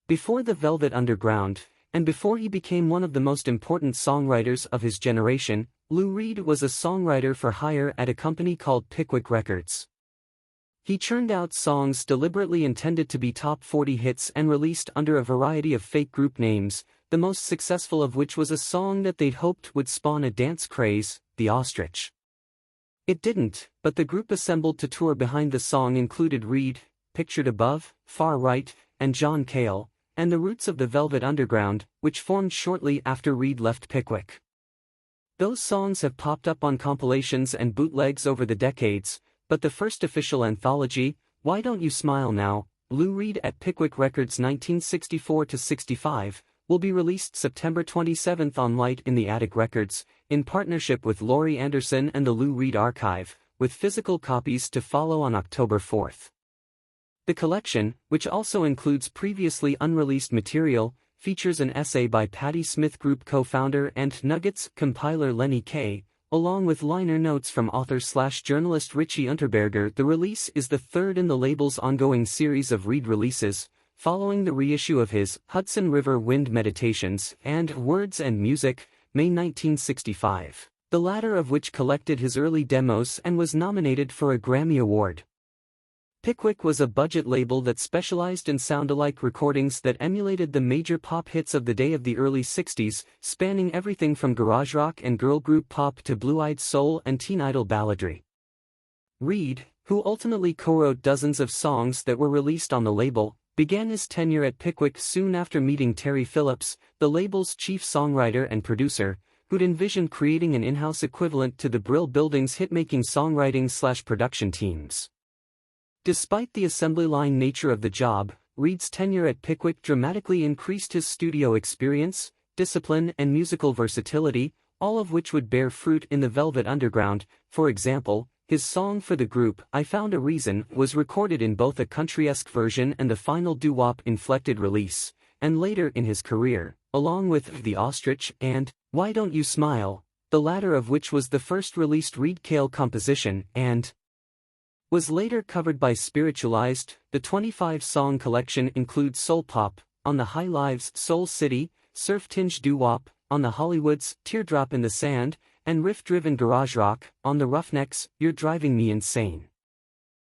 Before the Velvet Underground, and before he became one of the most important songwriters of his generation, Lou Reed was a songwriter for hire at a company called Pickwick Records. He churned out songs deliberately intended to be top 40 hits and released under a variety of fake group names, the most successful of which was a song that they'd hoped would spawn a dance craze, The Ostrich. It didn't, but the group assembled to tour behind the song included Reed, pictured above, Far Right, and John Cale, and the roots of the Velvet Underground, which formed shortly after Reed left Pickwick. Those songs have popped up on compilations and bootlegs over the decades, but the first official anthology, Why Don't You Smile Now, Lou Reed at Pickwick Records 1964-65, will be released September 27 on Light in the Attic Records, in partnership with Laurie Anderson and the Lou Reed Archive, with physical copies to follow on October 4. The collection, which also includes previously unreleased material, features an essay by Patti Smith Group co-founder and Nuggets compiler Lenny Kaye, along with liner notes from author/journalist Richie Unterberger. The release is the third in the label's ongoing series of Reed releases, following the reissue of his Hudson River Wind Meditations and Words and Music, May 1965, the latter of which collected his early demos and was nominated for a Grammy Award. Pickwick was a budget label that specialized in sound-alike recordings that emulated the major pop hits of the day of the early 60s, spanning everything from garage rock and girl group pop to blue-eyed soul and teen idol balladry. Reed, who ultimately co-wrote dozens of songs that were released on the label, began his tenure at Pickwick soon after meeting Terry Phillips, the label's chief songwriter and producer, who'd envisioned creating an in-house equivalent to the Brill Building's hit-making songwriting/production teams. Despite the assembly line nature of the job, Reed's tenure at Pickwick dramatically increased his studio experience, discipline and musical versatility, all of which would bear fruit in the Velvet Underground. For example, his song for the group, I Found a Reason, was recorded in both a country-esque version and the final doo-wop inflected release, and later in his career, along with The Ostrich and Why Don't You Smile, the latter of which was the first released Reed Cale composition and was later covered by Spiritualized. The 25-song collection includes soul pop, On the High Lives' Soul City, surf-tinged doo-wop, On the Hollywood's Teardrop in the Sand, and riff-driven garage rock, On the Roughnecks' You're Driving Me Insane.